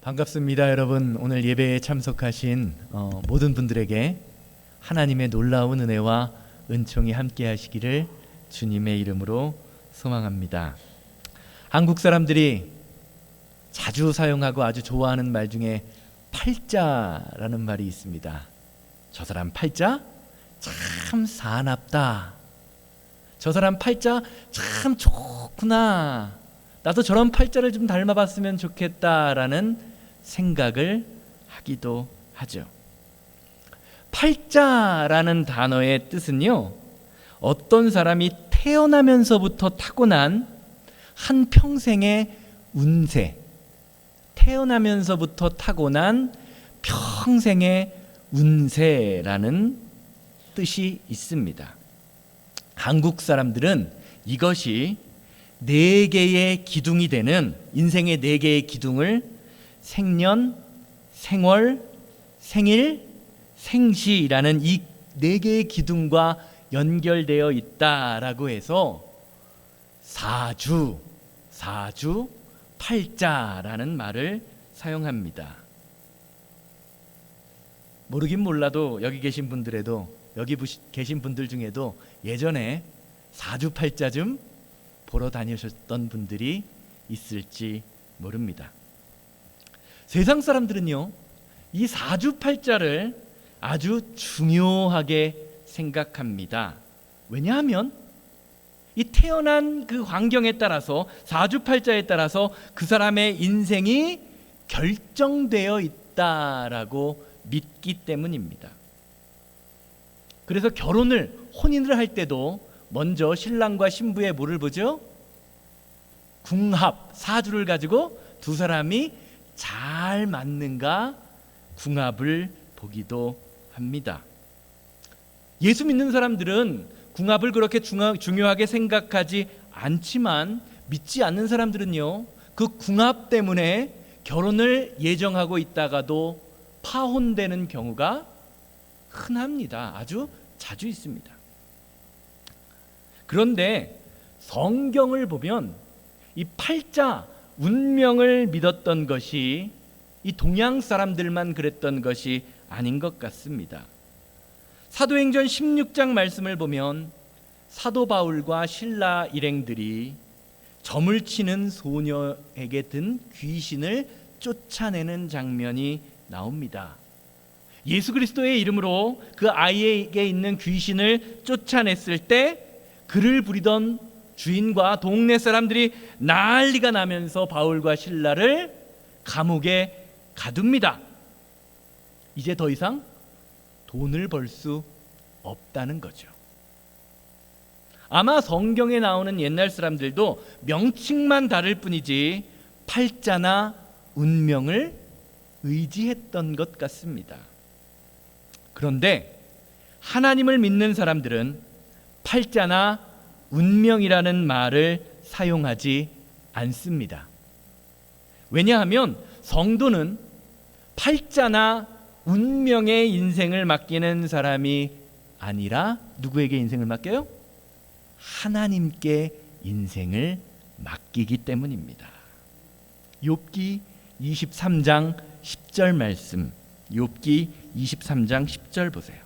반갑습니다, 여러분. 오늘 예배에 참석하신 모든 분들에게 하나님의 놀라운 은혜와 은총이 함께 하시기를 주님의 이름으로 소망합니다. 한국 사람들이 자주 사용하고 아주 좋아하는 말 중에 팔자라는 말이 있습니다. 저 사람 팔자 참 사납다. 저 사람 팔자 참 좋구나. 나도 저런 팔자를 좀 닮아봤으면 좋겠다라는 생각을 하기도 하죠. 팔자라는 단어의 뜻은요, 어떤 사람이 태어나면서부터 타고난 한 평생의 운세, 태어나면서부터 타고난 평생의 운세라는 뜻이 있습니다. 한국 사람들은 이것이 네 개의 기둥이 되는, 인생의 네 개의 기둥을 생년, 생월, 생일, 생시라는 이 네 개의 기둥과 연결되어 있다라고 해서 사주, 팔자라는 말을 사용합니다. 모르긴 몰라도 여기 계신 분들에도, 여기 계신 분들 중에도 예전에 사주팔자 좀 보러 다니셨던 분들이 있을지 모릅니다. 세상 사람들은요, 이 사주팔자를 아주 중요하게 생각합니다. 왜냐하면 이 태어난 그 환경에 따라서, 사주팔자에 따라서 그 사람의 인생이 결정되어 있다라고 믿기 때문입니다. 그래서 혼인을 할 때도 먼저 신랑과 신부의 뭐를 보죠? 궁합, 사주를 가지고 두 사람이 잘 맞는가 궁합을 보기도 합니다. 예수 믿는 사람들은 궁합을 그렇게 중요하게 생각하지 않지만, 믿지 않는 사람들은요, 그 궁합 때문에 결혼을 예정하고 있다가도 파혼되는 경우가 흔합니다. 아주 자주 있습니다. 그런데 성경을 보면 이 팔자, 운명을 믿었던 것이 이 동양 사람들만 그랬던 것이 아닌 것 같습니다. 사도행전 16장 말씀을 보면 사도 바울과 신라 일행들이 점을 치는 소녀에게 든 귀신을 쫓아내는 장면이 나옵니다. 예수 그리스도의 이름으로 그 아이에게 있는 귀신을 쫓아냈을 때 그를 부리던 주인과 동네 사람들이 난리가 나면서 바울과 신라를 감옥에 가둡니다. 이제 더 이상 돈을 벌 수 없다는 거죠. 아마 성경에 나오는 옛날 사람들도 명칭만 다를 뿐이지 팔자나 운명을 의지했던 것 같습니다. 그런데 하나님을 믿는 사람들은 팔자나 운명이라는 말을 사용하지 않습니다. 왜냐하면 성도는 팔자나 운명의 인생을 맡기는 사람이 아니라 누구에게 인생을 맡겨요? 하나님께 인생을 맡기기 때문입니다. 욥기 23장 10절 말씀, 욥기 23장 10절 보세요.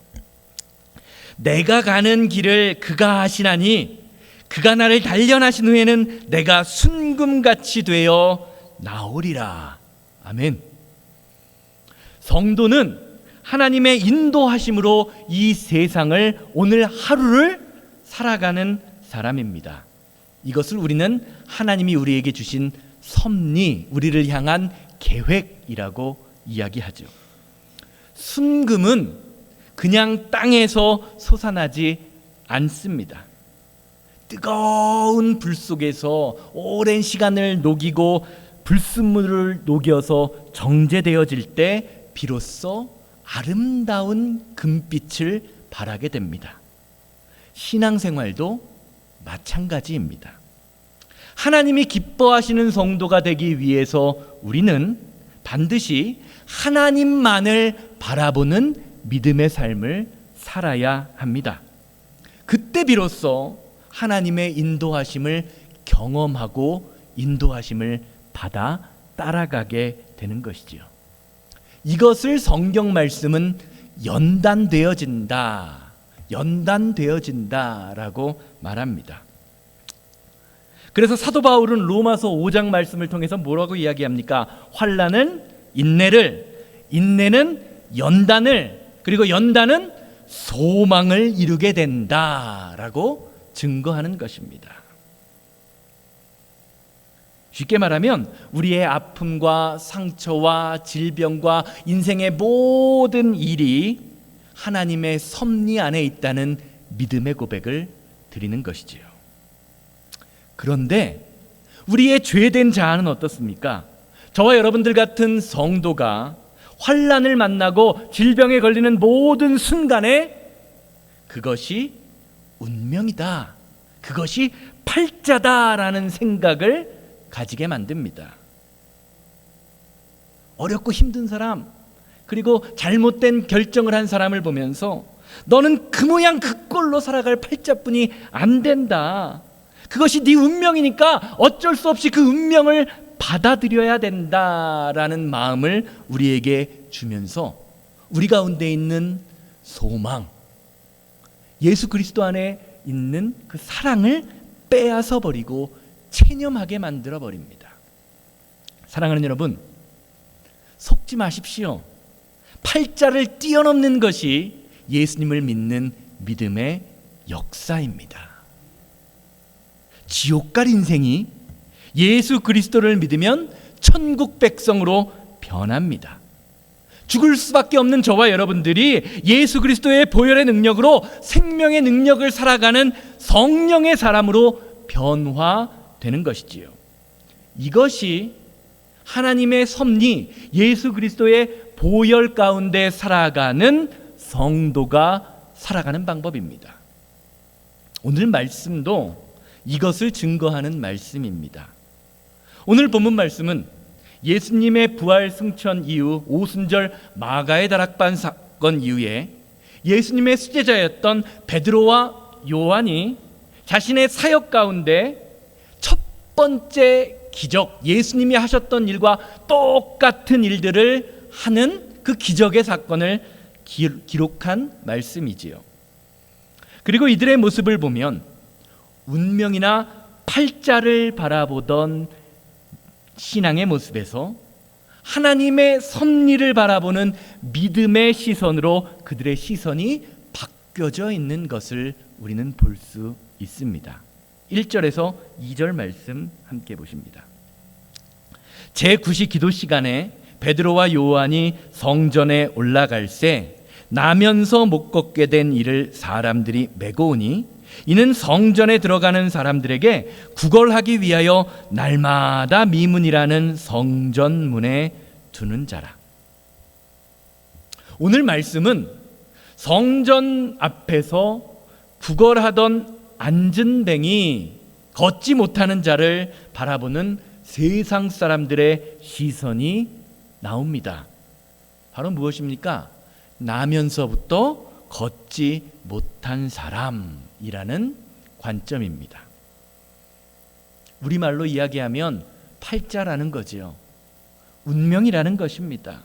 내가 가는 길을 그가 하시나니 그가 나를 단련하신 후에는 내가 순금같이 되어 나오리라. 아멘. 성도는 하나님의 인도하심으로 이 세상을, 오늘 하루를 살아가는 사람입니다. 이것을 우리는 하나님이 우리에게 주신 섭리, 우리를 향한 계획이라고 이야기하죠. 순금은 그냥 땅에서 솟아나지 않습니다. 뜨거운 불 속에서 오랜 시간을 녹이고 불순물을 녹여서 정제되어질 때 비로소 아름다운 금빛을 발하게 됩니다. 신앙생활도 마찬가지입니다. 하나님이 기뻐하시는 성도가 되기 위해서 우리는 반드시 하나님만을 바라보는 믿음의 삶을 살아야 합니다. 그때 비로소 하나님의 인도하심을 경험하고 인도하심을 받아 따라가게 되는 것이지요. 이것을 성경 말씀은 연단되어진다라고 말합니다. 그래서 사도 바울은 로마서 5장 말씀을 통해서 뭐라고 이야기합니까? 환난은 인내를, 인내는 연단을, 그리고 연단은 소망을 이루게 된다라고 증거하는 것입니다. 쉽게 말하면 우리의 아픔과 상처와 질병과 인생의 모든 일이 하나님의 섭리 안에 있다는 믿음의 고백을 드리는 것이지요. 그런데 우리의 죄된 자아는 어떻습니까? 저와 여러분들 같은 성도가 환난을 만나고 질병에 걸리는 모든 순간에 그것이 운명이다, 그것이 팔자다라는 생각을 가지게 만듭니다. 어렵고 힘든 사람, 그리고 잘못된 결정을 한 사람을 보면서 너는 그 모양 그 꼴로 살아갈 팔자뿐이 안 된다, 그것이 네 운명이니까 어쩔 수 없이 그 운명을 받아들여야 된다라는 마음을 우리에게 주면서 우리 가운데 있는 소망, 예수 그리스도 안에 있는 그 사랑을 빼앗아 버리고 체념하게 만들어 버립니다. 사랑하는 여러분, 속지 마십시오. 팔자를 뛰어넘는 것이 예수님을 믿는 믿음의 역사입니다. 지옥 갈 인생이 예수 그리스도를 믿으면 천국 백성으로 변합니다. 죽을 수밖에 없는 저와 여러분들이 예수 그리스도의 보혈의 능력으로 생명의 능력을 살아가는 성령의 사람으로 변화되는 것이지요. 이것이 하나님의 섭리, 예수 그리스도의 보혈 가운데 살아가는 성도가 살아가는 방법입니다. 오늘 말씀도 이것을 증거하는 말씀입니다. 오늘 본문 말씀은 예수님의 부활 승천 이후 오순절 마가의 다락방 사건 이후에 예수님의 수제자였던 베드로와 요한이 자신의 사역 가운데 첫 번째 기적, 예수님이 하셨던 일과 똑같은 일들을 하는 그 기적의 사건을 기록한 말씀이지요. 그리고 이들의 모습을 보면 운명이나 팔자를 바라보던 신앙의 모습에서 하나님의 섭리를 바라보는 믿음의 시선으로 그들의 시선이 바뀌어져 있는 것을 우리는 볼 수 있습니다. 1절에서 2절 말씀 함께 보십니다. 제9시 기도 시간에 베드로와 요한이 성전에 올라갈새 나면서 못 걷게 된 이를 사람들이 메고 오니 이는 성전에 들어가는 사람들에게 구걸하기 위하여 날마다 미문이라는 성전문에 두는 자라. 오늘 말씀은 성전 앞에서 구걸하던 안진뱅이, 걷지 못하는 자를 바라보는 세상 사람들의 시선이 나옵니다. 바로 무엇입니까? 나면서부터 걷지 못한 사람이라는 관점입니다. 우리말로 이야기하면 팔자라는 거지요. 운명이라는 것입니다.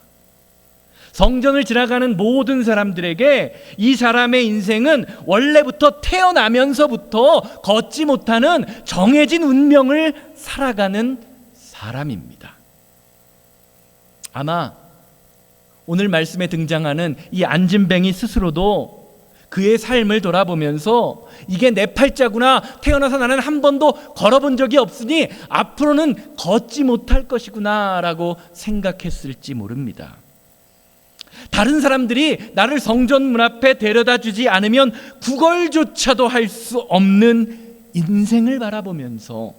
성전을 지나가는 모든 사람들에게 이 사람의 인생은 원래부터 태어나면서부터 걷지 못하는 정해진 운명을 살아가는 사람입니다. 아마 오늘 말씀에 등장하는 이 안진뱅이 스스로도 그의 삶을 돌아보면서 이게 내 팔자구나, 태어나서 나는 한 번도 걸어본 적이 없으니 앞으로는 걷지 못할 것이구나 라고 생각했을지 모릅니다. 다른 사람들이 나를 성전 문 앞에 데려다 주지 않으면 구걸조차도 할 수 없는 인생을 바라보면서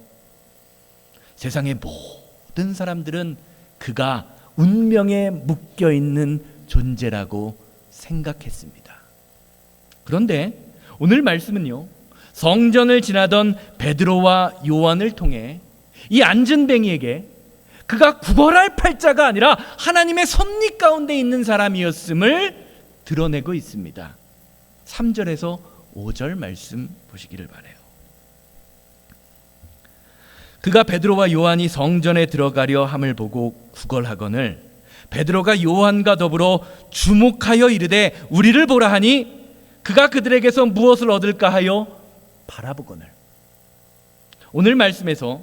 세상의 모든 사람들은 그가 운명에 묶여있는 존재라고 생각했습니다. 그런데 오늘 말씀은요, 성전을 지나던 베드로와 요한을 통해 이 안진뱅이에게 그가 구걸할 팔자가 아니라 하나님의 섭리 가운데 있는 사람이었음을 드러내고 있습니다. 3절에서 5절 말씀 보시기를 바라요. 그가 베드로와 요한이 성전에 들어가려 함을 보고 구걸하거늘 베드로가 요한과 더불어 주목하여 이르되 우리를 보라 하니 그가 그들에게서 무엇을 얻을까 하여 바라보거늘. 오늘 말씀에서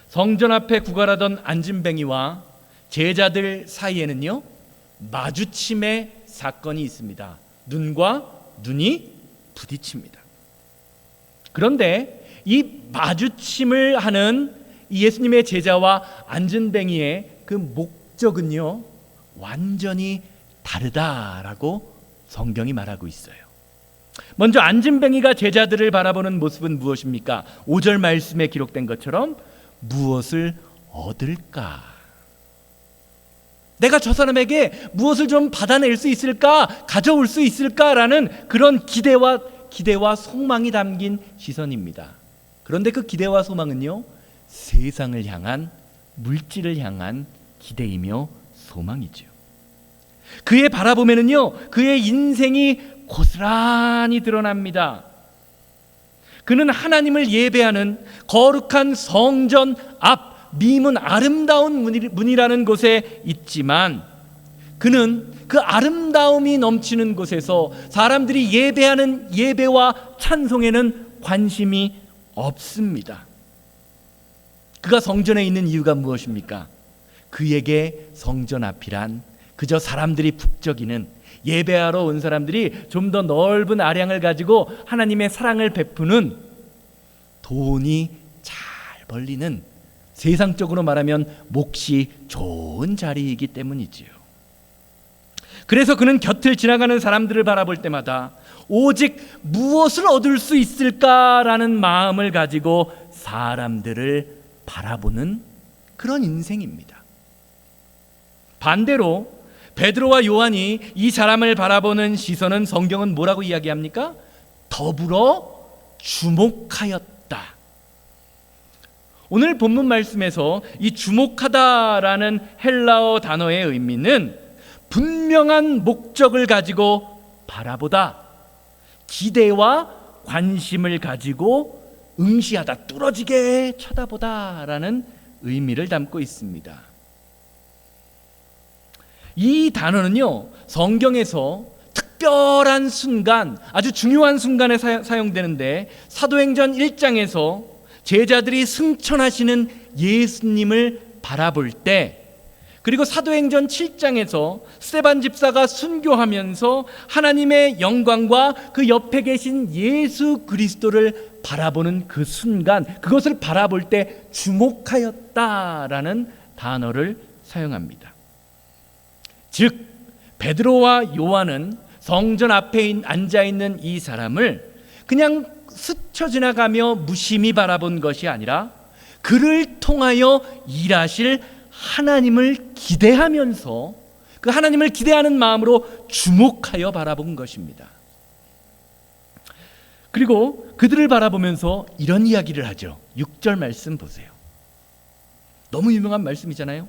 성전 앞에 구걸하던 안진뱅이와 제자들 사이에는요, 마주침의 사건이 있습니다. 눈과 눈이 부딪힙니다. 그런데 이 마주침을 하는 예수님의 제자와 안진뱅이의 그 목적은요, 완전히 다르다라고 성경이 말하고 있어요. 먼저 안진뱅이가 제자들을 바라보는 모습은 무엇입니까? 5절 말씀에 기록된 것처럼 무엇을 얻을까? 내가 저 사람에게 무엇을 좀 받아낼 수 있을까? 가져올 수 있을까라는 그런 기대와 소망이 담긴 시선입니다. 그런데 그 기대와 소망은요, 세상을 향한, 물질을 향한 기대이며 소망이죠. 그의 바라보면은요, 그의 인생이 고스란히 드러납니다. 그는 하나님을 예배하는 거룩한 성전 앞 미문 아름다운 문이라는 곳에 있지만, 그는 그 아름다움이 넘치는 곳에서 사람들이 예배하는 예배와 찬송에는 관심이 없습니다. 그가 성전에 있는 이유가 무엇입니까? 그에게 성전 앞이란 그저 사람들이 북적이는, 예배하러 온 사람들이 좀 더 넓은 아량을 가지고 하나님의 사랑을 베푸는, 돈이 잘 벌리는, 세상적으로 말하면 몫이 좋은 자리이기 때문이지요. 그래서 그는 곁을 지나가는 사람들을 바라볼 때마다 오직 무엇을 얻을 수 있을까라는 마음을 가지고 사람들을 바라보는 그런 인생입니다. 반대로 베드로와 요한이 이 사람을 바라보는 시선은 성경은 뭐라고 이야기합니까? 더불어 주목하였다. 오늘 본문 말씀에서 이 주목하다라는 헬라어 단어의 의미는 분명한 목적을 가지고 바라보다, 기대와 관심을 가지고 응시하다, 뚫어지게 쳐다보다라는 의미를 담고 있습니다. 이 단어는요, 성경에서 특별한 순간, 아주 중요한 순간에 사용되는데, 사도행전 1장에서 제자들이 승천하시는 예수님을 바라볼 때, 그리고 사도행전 7장에서 스데반 집사가 순교하면서 하나님의 영광과 그 옆에 계신 예수 그리스도를 바라보는 그 순간, 그것을 바라볼 때 주목하였다라는 단어를 사용합니다. 즉 베드로와 요한은 성전 앞에 앉아있는 이 사람을 그냥 스쳐 지나가며 무심히 바라본 것이 아니라 그를 통하여 일하실 하나님을 기대하면서, 그 하나님을 기대하는 마음으로 주목하여 바라본 것입니다. 그리고 그들을 바라보면서 이런 이야기를 하죠. 6절 말씀 보세요. 너무 유명한 말씀이잖아요.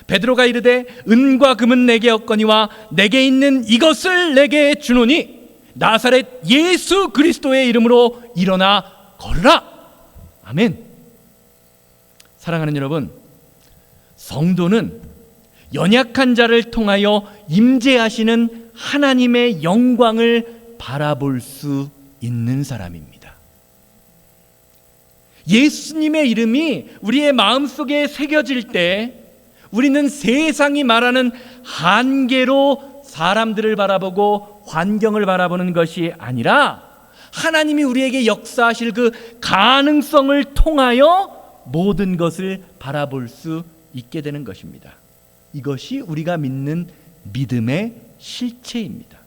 베드로가 이르되 은과 금은 내게 없거니와 내게 있는 이것을 내게 주노니 나사렛 예수 그리스도의 이름으로 일어나 걸으라. 아멘. 사랑하는 여러분, 성도는 연약한 자를 통하여 임재하시는 하나님의 영광을 바라볼 수 있는 사람입니다. 예수님의 이름이 우리의 마음속에 새겨질 때 우리는 세상이 말하는 한계로 사람들을 바라보고 환경을 바라보는 것이 아니라 하나님이 우리에게 역사하실 그 가능성을 통하여 모든 것을 바라볼 수 있게 되는 것입니다. 이것이 우리가 믿는 믿음의 실체입니다.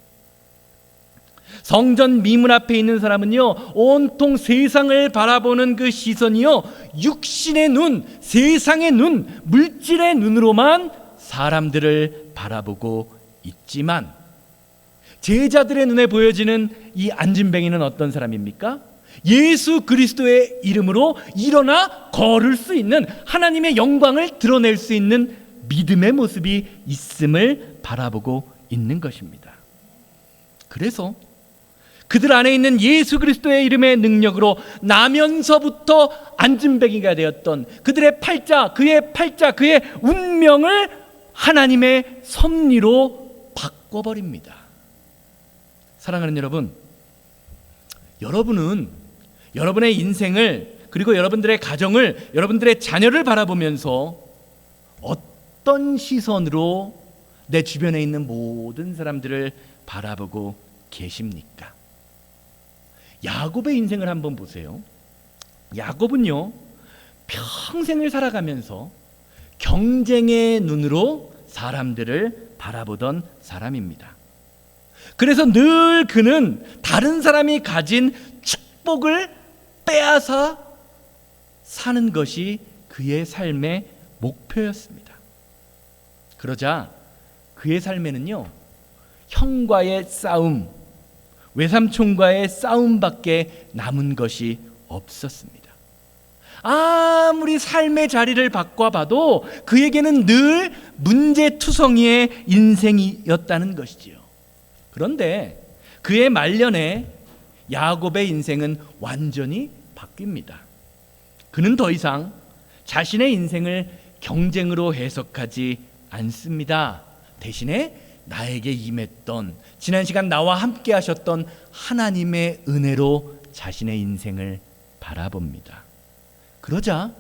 성전 미문 앞에 있는 사람은요, 온통 세상을 바라보는 그 시선이요, 육신의 눈, 세상의 눈, 물질의 눈으로만 사람들을 바라보고 있지만, 제자들의 눈에 보여지는 이 안진뱅이는 어떤 사람입니까? 예수 그리스도의 이름으로 일어나 걸을 수 있는, 하나님의 영광을 드러낼 수 있는 믿음의 모습이 있음을 바라보고 있는 것입니다. 그래서 그들 안에 있는 예수 그리스도의 이름의 능력으로 나면서부터 안진뱅이가 되었던 그들의 팔자, 그의 운명을 하나님의 섭리로 바꿔버립니다. 사랑하는 여러분, 여러분은 여러분의 인생을, 그리고 여러분들의 가정을, 여러분들의 자녀를 바라보면서 어떤 시선으로 내 주변에 있는 모든 사람들을 바라보고 계십니까? 야곱의 인생을 한번 보세요. 야곱은요, 평생을 살아가면서 경쟁의 눈으로 사람들을 바라보던 사람입니다. 그래서 늘 그는 다른 사람이 가진 축복을 빼앗아 사는 것이 그의 삶의 목표였습니다. 그러자 그의 삶에는요, 형과의 싸움, 외삼촌과의 싸움밖에 남은 것이 없었습니다. 아무리 삶의 자리를 바꿔봐도 그에게는 늘 문제투성이의 인생이었다는 것이지요. 그런데 그의 말년에 야곱의 인생은 완전히 바뀝니다. 그는 더 이상 자신의 인생을 경쟁으로 해석하지 않습니다. 대신에 나에게 임했던, 지난 시간 나와 함께 하셨던 하나님의 은혜로 자신의 인생을 바라봅니다. 그러자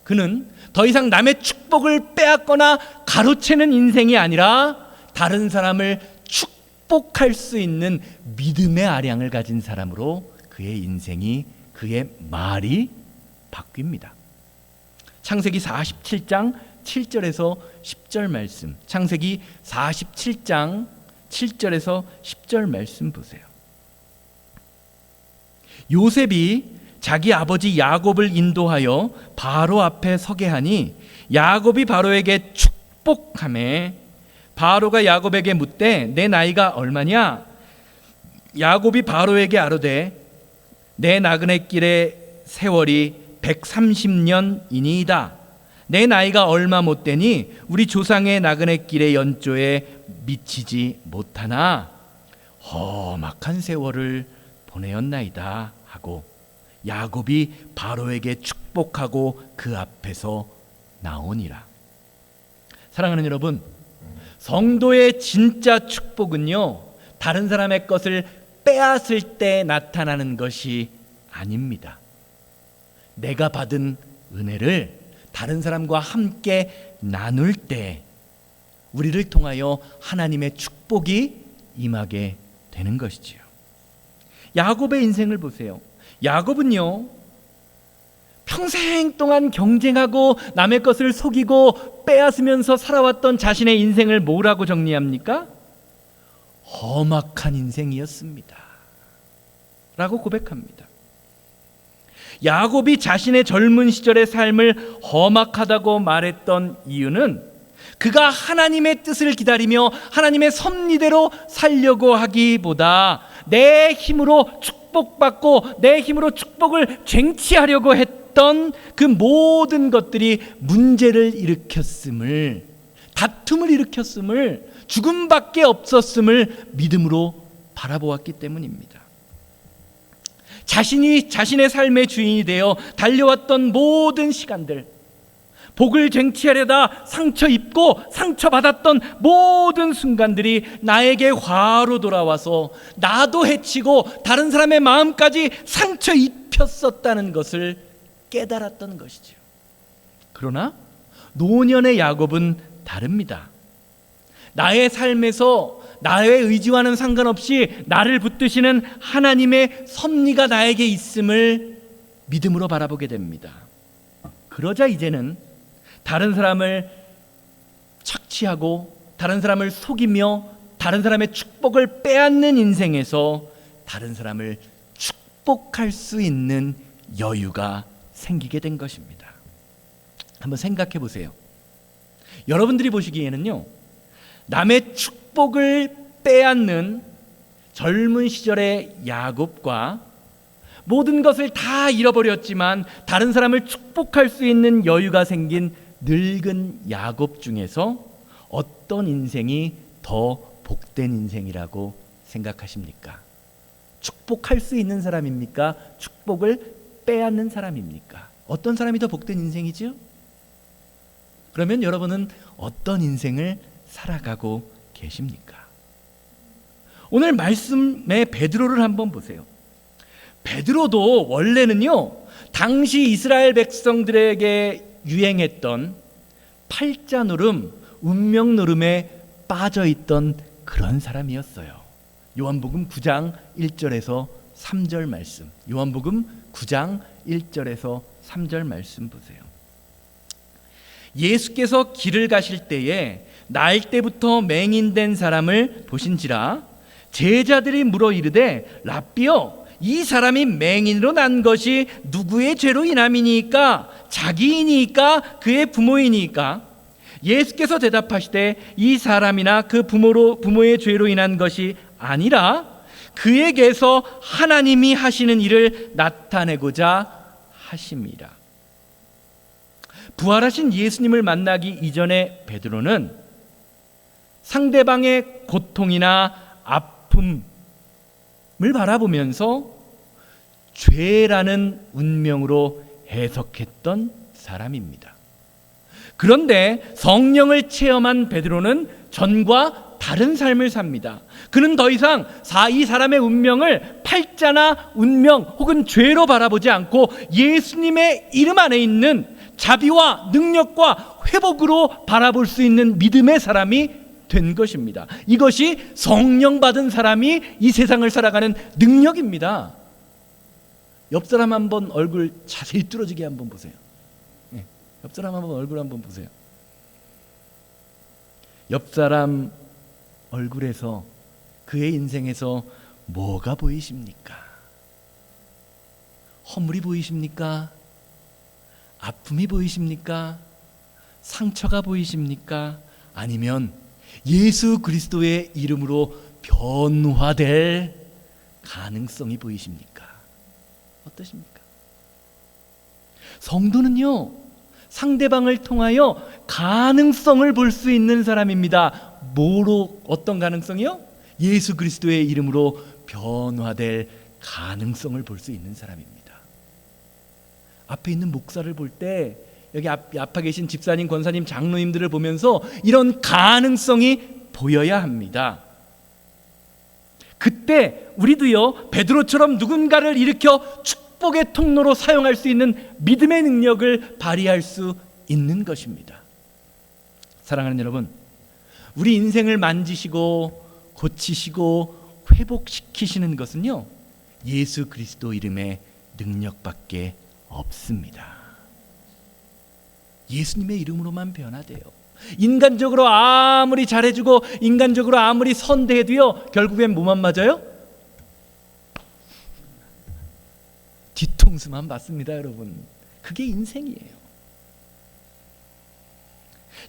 그는 더 이상 남의 축복을 빼앗거나 가로채는 인생이 아니라 다른 사람을 축복할 수 있는 믿음의 아량을 가진 사람으로 그의 인생이, 그의 말이 바뀝니다. 창세기 47장 7절에서 10절 말씀, 창세기 47장 7절에서 10절 말씀 보세요. 요셉이 자기 아버지 야곱을 인도하여 바로 앞에 서게 하니 야곱이 바로에게 축복하매 바로가 야곱에게 묻되 내 나이가 얼마냐? 야곱이 바로에게 아뢰되 내 나그네 길의 세월이 130년이니이다. 내 나이가 얼마 못 되니 우리 조상의 나그네 길의 연조에 미치지 못하나 험악한 세월을 보내었나이다 하고 야곱이 바로에게 축복하고 그 앞에서 나오니라. 사랑하는 여러분, 성도의 진짜 축복은요, 다른 사람의 것을 빼앗을 때 나타나는 것이 아닙니다. 내가 받은 은혜를 다른 사람과 함께 나눌 때 우리를 통하여 하나님의 축복이 임하게 되는 것이지요. 야곱의 인생을 보세요. 야곱은요, 평생 동안 경쟁하고 남의 것을 속이고 빼앗으면서 살아왔던 자신의 인생을 뭐라고 정리합니까? 험악한 인생이었습니다 라고 고백합니다. 야곱이 자신의 젊은 시절의 삶을 험악하다고 말했던 이유는 그가 하나님의 뜻을 기다리며 하나님의 섭리대로 살려고 하기보다 내 힘으로 축복받고 내 힘으로 축복을 쟁취하려고 했던 그 모든 것들이 문제를 일으켰음을, 다툼을 일으켰음을, 죽음밖에 없었음을 믿음으로 바라보았기 때문입니다. 자신이 자신의 삶의 주인이 되어 달려왔던 모든 시간들, 복을 쟁취하려다 상처 입고 상처받았던 모든 순간들이 나에게 화로 돌아와서 나도 해치고 다른 사람의 마음까지 상처 입혔었다는 것을 깨달았던 것이죠. 그러나 노년의 야곱은 다릅니다. 나의 삶에서 나의 의지와는 상관없이 나를 붙드시는 하나님의 섭리가 나에게 있음을 믿음으로 바라보게 됩니다. 그러자 이제는 다른 사람을 착취하고 다른 사람을 속이며 다른 사람의 축복을 빼앗는 인생에서 다른 사람을 축복할 수 있는 여유가 생기게 된 것입니다. 한번 생각해 보세요. 여러분들이 보시기에는요, 남의 축복을 빼앗는 젊은 시절의 야곱과 모든 것을 다 잃어버렸지만 다른 사람을 축복할 수 있는 여유가 생긴 늙은 야곱 중에서 어떤 인생이 더 복된 인생이라고 생각하십니까? 축복할 수 있는 사람입니까? 축복을 빼앗는 사람입니까? 어떤 사람이 더 복된 인생이죠? 그러면 여러분은 어떤 인생을 살아가고 계십니까? 오늘 말씀의 베드로를 한번 보세요. 베드로도 원래는요, 당시 이스라엘 백성들에게 유행했던 팔자노름, 운명노름에 빠져있던 그런 사람이었어요. 요한복음 9장 1절에서 3절 말씀, 요한복음 9장 1절에서 3절 말씀 보세요. 예수께서 길을 가실 때에 날 때부터 맹인된 사람을 보신지라 제자들이 물어 이르되 랍비여, 이 사람이 맹인으로 난 것이 누구의 죄로 인함이니까? 자기이니까 그의 부모이니까? 예수께서 대답하시되 이 사람이나 그 부모의 죄로 인한 것이 아니라 그에게서 하나님이 하시는 일을 나타내고자 하심이라. 부활하신 예수님을 만나기 이전에 베드로는 상대방의 고통이나 아픔을 바라보면서 죄라는 운명으로 해석했던 사람입니다. 그런데 성령을 체험한 베드로는 전과 다른 삶을 삽니다. 그는 더 이상 이 사람의 운명을 팔자나 운명 혹은 죄로 바라보지 않고 예수님의 이름 안에 있는 자비와 능력과 회복으로 바라볼 수 있는 믿음의 사람이 된 것입니다. 이것이 성령 받은 사람이 이 세상을 살아가는 능력입니다. 옆 사람 한번 얼굴 자세히 뚫어지게 한번 보세요. 옆 사람 한번 얼굴 한번 보세요. 옆 사람 얼굴에서 그의 인생에서 뭐가 보이십니까? 허물이 보이십니까? 아픔이 보이십니까? 상처가 보이십니까? 아니면 예수 그리스도의 이름으로 변화될 가능성이 보이십니까? 어떠십니까? 성도는요, 상대방을 통하여 가능성을 볼 수 있는 사람입니다. 뭐로, 어떤 가능성이요? 예수 그리스도의 이름으로 변화될 가능성을 볼 수 있는 사람입니다. 앞에 있는 목사를 볼 때, 여기 앞에 계신 집사님, 권사님, 장로님들을 보면서 이런 가능성이 보여야 합니다. 그때 우리도요, 베드로처럼 누군가를 일으켜 축복의 통로로 사용할 수 있는 믿음의 능력을 발휘할 수 있는 것입니다. 사랑하는 여러분, 우리 인생을 만지시고 고치시고 회복시키시는 것은요, 예수 그리스도 이름의 능력밖에 없습니다. 예수님의 이름으로만 변화돼요. 인간적으로 아무리 잘해주고 인간적으로 아무리 선대해도요, 결국엔 뭐만 맞아요? 뒤통수만 맞습니다, 여러분. 그게 인생이에요.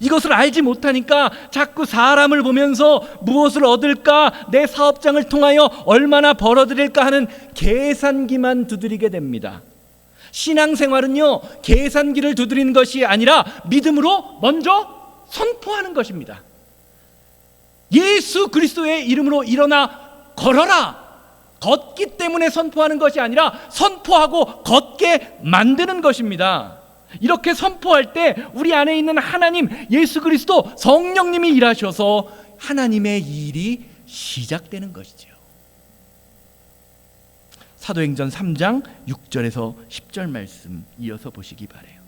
이것을 알지 못하니까 자꾸 사람을 보면서 무엇을 얻을까, 내 사업장을 통하여 얼마나 벌어들일까 하는 계산기만 두드리게 됩니다. 신앙생활은요, 계산기를 두드리는 것이 아니라 믿음으로 먼저 선포하는 것입니다. 예수 그리스도의 이름으로 일어나 걸어라. 걷기 때문에 선포하는 것이 아니라 선포하고 걷게 만드는 것입니다. 이렇게 선포할 때 우리 안에 있는 하나님, 예수 그리스도, 성령님이 일하셔서 하나님의 일이 시작되는 것이죠. 사도행전 3장 6절에서 10절 말씀 이어서 보시기 바라요.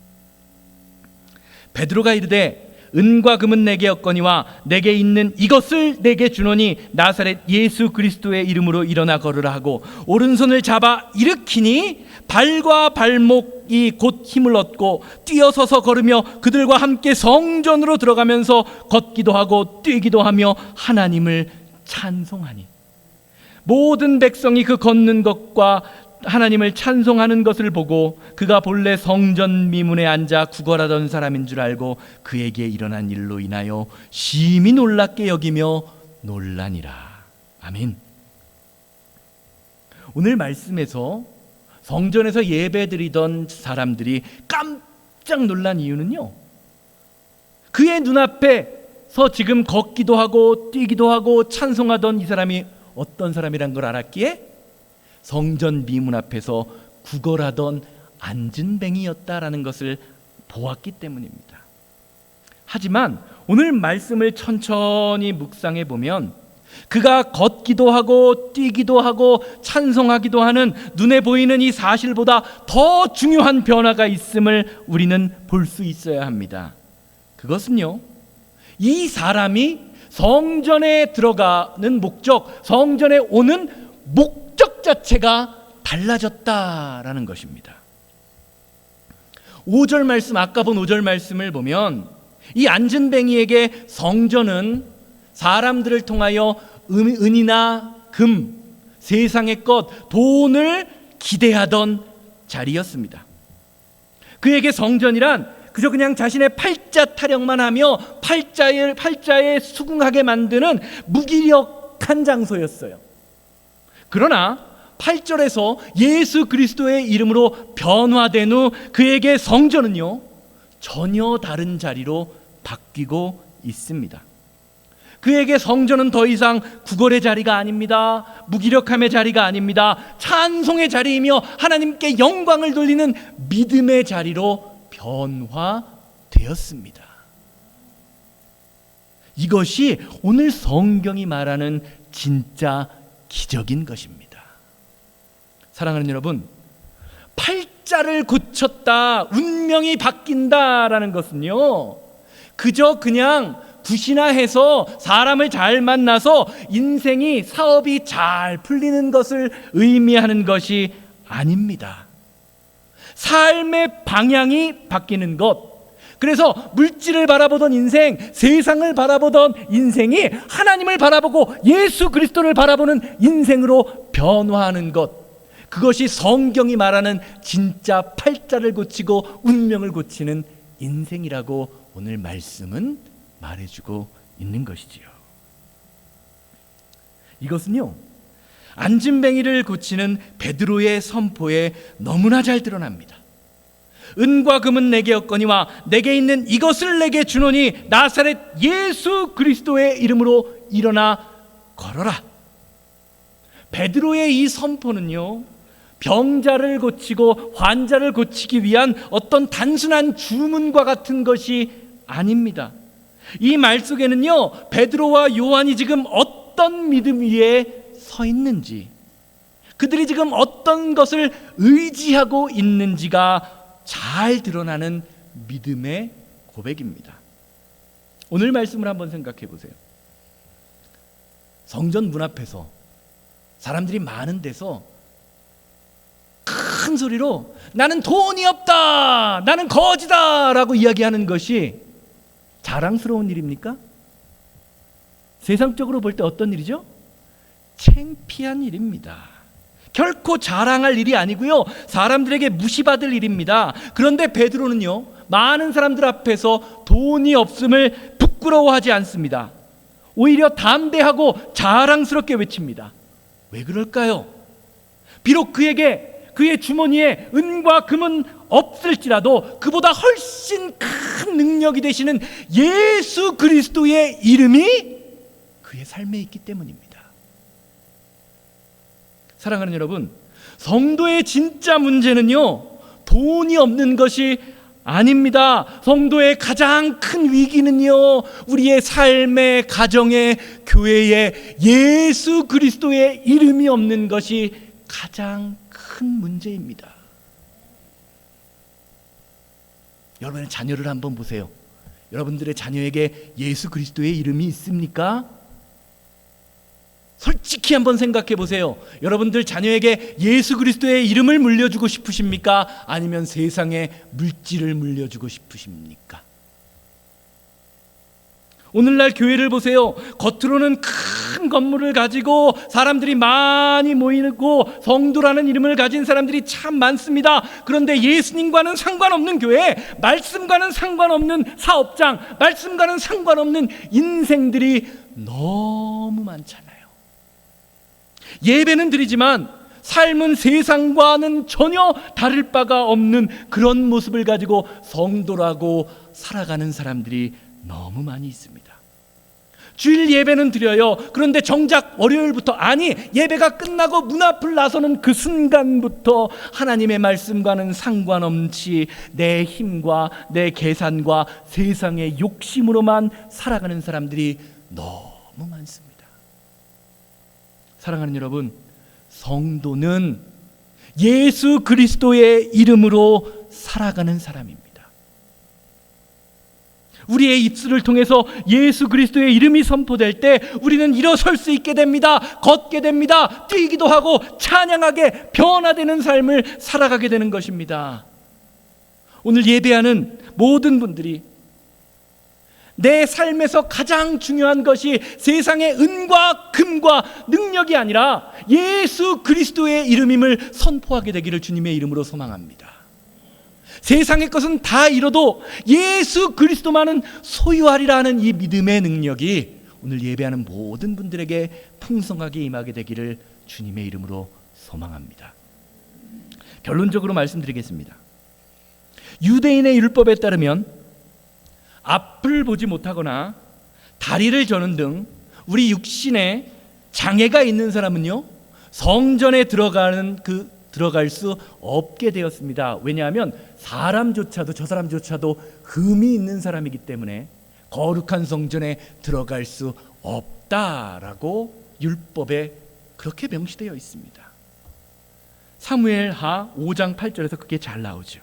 베드로가 이르되 은과 금은 내게 없거니와 내게 있는 이것을 내게 주노니 나사렛 예수 그리스도의 이름으로 일어나 걸으라 하고 오른손을 잡아 일으키니 발과 발목이 곧 힘을 얻고 뛰어서서 걸으며 그들과 함께 성전으로 들어가면서 걷기도 하고 뛰기도 하며 하나님을 찬송하니 모든 백성이 그 걷는 것과 하나님을 찬송하는 것을 보고 그가 본래 성전 미문에 앉아 구걸하던 사람인 줄 알고 그에게 일어난 일로 인하여 심히 놀랍게 여기며 놀라니라. 아멘. 오늘 말씀에서 성전에서 예배드리던 사람들이 깜짝 놀란 이유는요, 그의 눈앞에서 지금 걷기도 하고 뛰기도 하고 찬송하던 이 사람이 어떤 사람이란 걸 알았기에 성전 미문 앞에서 구걸하던 안진뱅이였다라는 것을 보았기 때문입니다. 하지만 오늘 말씀을 천천히 묵상해 보면 그가 걷기도 하고 뛰기도 하고 찬송하기도 하는 눈에 보이는 이 사실보다 더 중요한 변화가 있음을 우리는 볼 수 있어야 합니다. 그것은요, 이 사람이 성전에 들어가는 목적, 성전에 오는 목적 자체가 달라졌다라는 것입니다. 5절 말씀, 아까 본 5절 말씀을 보면 이 안진뱅이에게 성전은 사람들을 통하여 은이나 금, 세상의 것, 돈을 기대하던 자리였습니다. 그에게 성전이란 그저 그냥 자신의 팔자 타령만 하며 팔자에 수긍하게 만드는 무기력한 장소였어요. 그러나 8절에서 예수 그리스도의 이름으로 변화된 후 그에게 성전은요, 전혀 다른 자리로 바뀌고 있습니다. 그에게 성전은 더 이상 구걸의 자리가 아닙니다. 무기력함의 자리가 아닙니다. 찬송의 자리이며 하나님께 영광을 돌리는 믿음의 자리로 변화되었습니다. 이것이 오늘 성경이 말하는 진짜 기적인 것입니다. 사랑하는 여러분, 팔자를 고쳤다, 운명이 바뀐다라는 것은요, 그저 그냥 굿이나 해서 사람을 잘 만나서 인생이, 사업이 잘 풀리는 것을 의미하는 것이 아닙니다. 삶의 방향이 바뀌는 것, 그래서 물질을 바라보던 인생, 세상을 바라보던 인생이 하나님을 바라보고 예수 그리스도를 바라보는 인생으로 변화하는 것, 그것이 성경이 말하는 진짜 팔자를 고치고 운명을 고치는 인생이라고 오늘 말씀은 말해주고 있는 것이지요. 이것은요, 안진뱅이를 고치는 베드로의 선포에 너무나 잘 드러납니다. 은과 금은 내게 없거니와 내게 있는 이것을 내게 주노니 나사렛 예수 그리스도의 이름으로 일어나 걸어라. 베드로의 이 선포는요, 병자를 고치고 환자를 고치기 위한 어떤 단순한 주문과 같은 것이 아닙니다. 이 말 속에는요, 베드로와 요한이 지금 어떤 믿음 위에 서 있는지, 그들이 지금 어떤 것을 의지하고 있는지가 잘 드러나는 믿음의 고백입니다. 오늘 말씀을 한번 생각해 보세요. 성전 문 앞에서 사람들이 많은 데서 큰 소리로 나는 돈이 없다, 나는 거지다 라고 이야기하는 것이 자랑스러운 일입니까? 세상적으로 볼 때 어떤 일이죠? 창피한 일입니다. 결코 자랑할 일이 아니고요, 사람들에게 무시받을 일입니다. 그런데 베드로는요, 많은 사람들 앞에서 돈이 없음을 부끄러워하지 않습니다. 오히려 담대하고 자랑스럽게 외칩니다. 왜 그럴까요? 비록 그에게 그의 주머니에 은과 금은 없을지라도 그보다 훨씬 큰 능력이 되시는 예수 그리스도의 이름이 그의 삶에 있기 때문입니다. 사랑하는 여러분, 성도의 진짜 문제는요, 돈이 없는 것이 아닙니다. 성도의 가장 큰 위기는요, 우리의 삶의, 가정의, 교회에 예수 그리스도의 이름이 없는 것이 가장 큰 문제입니다. 여러분의 자녀를 한번 보세요. 여러분들의 자녀에게 예수 그리스도의 이름이 있습니까? 솔직히 한번 생각해 보세요. 여러분들 자녀에게 예수 그리스도의 이름을 물려주고 싶으십니까? 아니면 세상의 물질을 물려주고 싶으십니까? 오늘날 교회를 보세요. 겉으로는 큰 건물을 가지고 사람들이 많이 모이고 성도라는 이름을 가진 사람들이 참 많습니다. 그런데 예수님과는 상관없는 교회, 말씀과는 상관없는 사업장, 말씀과는 상관없는 인생들이 너무 많잖아요. 예배는 드리지만 삶은 세상과는 전혀 다를 바가 없는 그런 모습을 가지고 성도라고 살아가는 사람들이 너무 많이 있습니다. 주일 예배는 드려요. 그런데 정작 월요일부터, 아니 예배가 끝나고 문 앞을 나서는 그 순간부터 하나님의 말씀과는 상관없이 내 힘과 내 계산과 세상의 욕심으로만 살아가는 사람들이 너무 많습니다. 사랑하는 여러분, 성도는 예수 그리스도의 이름으로 살아가는 사람입니다. 우리의 입술을 통해서 예수 그리스도의 이름이 선포될 때 우리는 일어설 수 있게 됩니다. 걷게 됩니다. 뛰기도 하고 찬양하게 변화되는 삶을 살아가게 되는 것입니다. 오늘 예배하는 모든 분들이 내 삶에서 가장 중요한 것이 세상의 은과 금과 능력이 아니라 예수 그리스도의 이름임을 선포하게 되기를 주님의 이름으로 소망합니다. 세상의 것은 다 잃어도 예수 그리스도만은 소유하리라 하는 이 믿음의 능력이 오늘 예배하는 모든 분들에게 풍성하게 임하게 되기를 주님의 이름으로 소망합니다. 결론적으로 말씀드리겠습니다. 유대인의 율법에 따르면 앞을 보지 못하거나 다리를 저는 등 우리 육신에 장애가 있는 사람은요, 성전에 들어갈 수 없게 되었습니다. 왜냐하면 사람조차도, 저 사람조차도 흠이 있는 사람이기 때문에 거룩한 성전에 들어갈 수 없다라고 율법에 그렇게 명시되어 있습니다. 사무엘하 5장 8절에서 그게 잘 나오죠.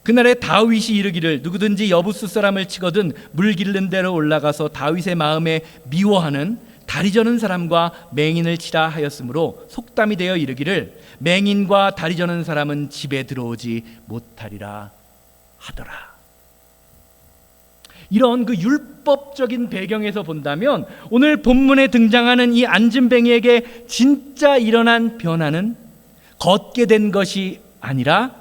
그날에 다윗이 이르기를 누구든지 여부수 사람을 치거든 물 기르는 데로 올라가서 다윗의 마음에 미워하는 다리 저는 사람과 맹인을 치라 하였으므로 속담이 되어 이르기를 맹인과 다리 저는 사람은 집에 들어오지 못하리라 하더라. 이런 그 율법적인 배경에서 본다면 오늘 본문에 등장하는 이 안진뱅이에게 진짜 일어난 변화는 걷게 된 것이 아니라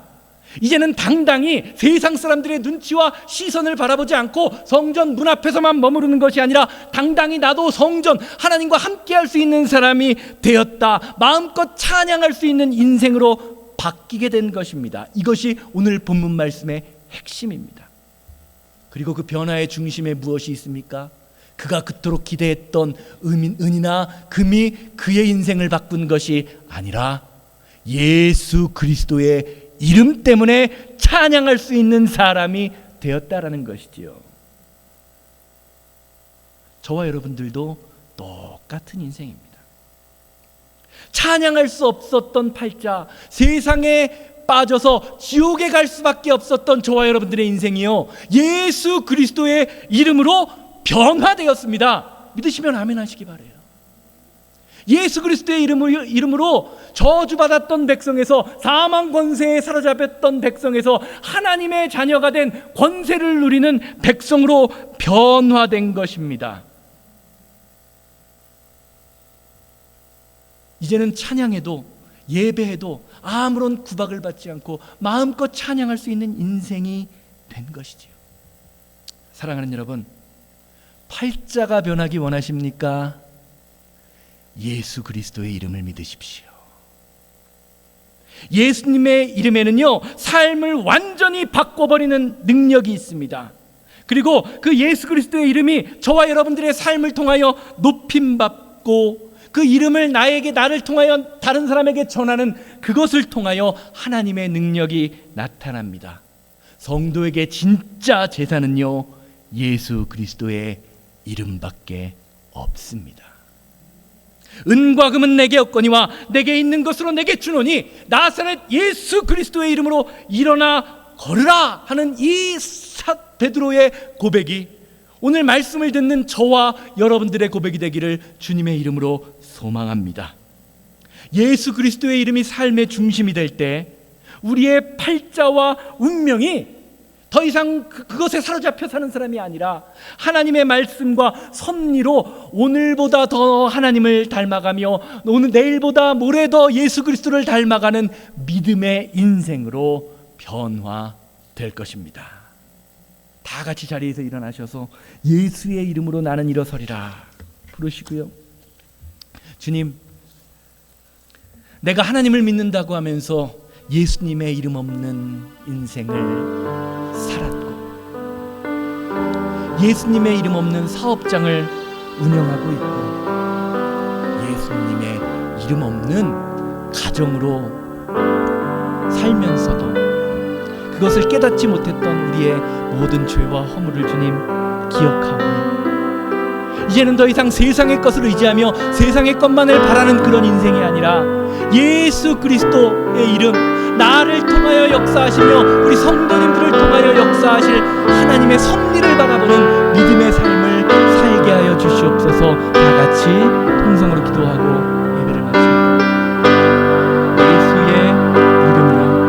이제는 당당히 세상 사람들의 눈치와 시선을 바라보지 않고 성전 문 앞에서만 머무르는 것이 아니라 당당히 나도 성전 하나님과 함께 할 수 있는 사람이 되었다, 마음껏 찬양할 수 있는 인생으로 바뀌게 된 것입니다. 이것이 오늘 본문 말씀의 핵심입니다. 그리고 그 변화의 중심에 무엇이 있습니까? 그가 그토록 기대했던 은이나 금이 그의 인생을 바꾼 것이 아니라 예수 그리스도의 이름 때문에 찬양할 수 있는 사람이 되었다라는 것이지요. 저와 여러분들도 똑같은 인생입니다. 찬양할 수 없었던 팔자, 세상에 빠져서 지옥에 갈 수밖에 없었던 저와 여러분들의 인생이요, 예수 그리스도의 이름으로 변화되었습니다. 믿으시면 아멘 하시기 바라요. 예수 그리스도의 이름으로 저주받았던 백성에서, 사망 권세에 사로잡혔던 백성에서 하나님의 자녀가 된 권세를 누리는 백성으로 변화된 것입니다. 이제는 찬양해도 예배해도 아무런 구박을 받지 않고 마음껏 찬양할 수 있는 인생이 된 것이지요. 사랑하는 여러분, 팔자가 변하기 원하십니까? 예수 그리스도의 이름을 믿으십시오. 예수님의 이름에는요, 삶을 완전히 바꿔버리는 능력이 있습니다. 그리고 그 예수 그리스도의 이름이 저와 여러분들의 삶을 통하여 높임받고 그 이름을 나를 통하여 다른 사람에게 전하는 그것을 통하여 하나님의 능력이 나타납니다. 성도에게 진짜 재산은요, 예수 그리스도의 이름밖에 없습니다. 은과 금은 내게 없거니와 내게 있는 것으로 내게 주노니 나사렛 예수 그리스도의 이름으로 일어나 걸으라 하는 이 베드로의 고백이 오늘 말씀을 듣는 저와 여러분들의 고백이 되기를 주님의 이름으로 소망합니다. 예수 그리스도의 이름이 삶의 중심이 될 때 우리의 팔자와 운명이 더 이상 그것에 사로잡혀 사는 사람이 아니라 하나님의 말씀과 섭리로 오늘보다 더 하나님을 닮아가며 오늘 내일보다 모레 더 예수 그리스도를 닮아가는 믿음의 인생으로 변화될 것입니다. 다 같이 자리에서 일어나셔서 예수의 이름으로 나는 일어서리라 부르시고요. 주님, 내가 하나님을 믿는다고 하면서 예수님의 이름 없는 인생을 살았고 예수님의 이름 없는 사업장을 운영하고 있고 예수님의 이름 없는 가정으로 살면서도 그것을 깨닫지 못했던 우리의 모든 죄와 허물을 주님 기억하오니 이제는 더 이상 세상의 것을 의지하며 세상의 것만을 바라는 그런 인생이 아니라 예수 그리스도의 이름, 나를 통하여 역사하시며 우리 성도님들을 통하여 역사하실 하나님의 섭리를 바라보는 믿음의 삶을 살게 하여 주시옵소서. 다 같이 통성으로 기도하고 예배를 마칩니다. 예수의 이름으로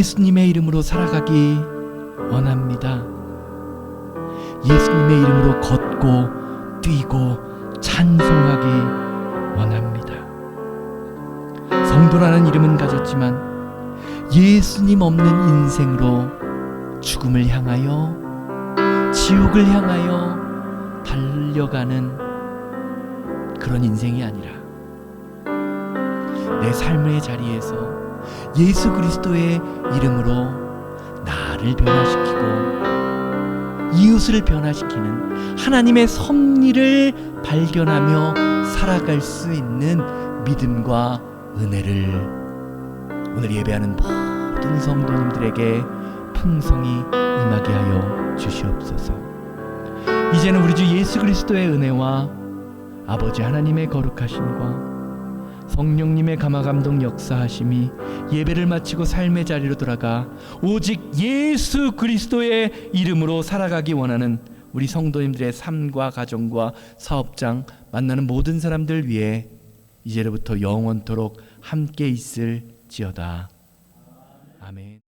예수님의 이름으로 살아가기 원합니다. 예수님의 이름으로 걷고 뛰고 찬송하기 원합니다. 성도라는 이름은 가졌지만 예수님 없는 인생으로 죽음을 향하여 지옥을 향하여 달려가는 그런 인생이 아니라 내 삶의 자리에서 예수 그리스도의 이름으로 나를 변화시키고 이웃을 변화시키는 하나님의 섭리를 발견하며 살아갈 수 있는 믿음과 은혜를 오늘 예배하는 모든 성도님들에게 풍성히 임하게 하여 주시옵소서. 이제는 우리 주 예수 그리스도의 은혜와 아버지 하나님의 거룩하심과 성령님의 감화감동 역사하심이 예배를 마치고 삶의 자리로 돌아가 오직 예수 그리스도의 이름으로 살아가기 원하는 우리 성도님들의 삶과 가정과 사업장 만나는 모든 사람들 위해 이제로부터 영원토록 함께 있을지어다. 아멘.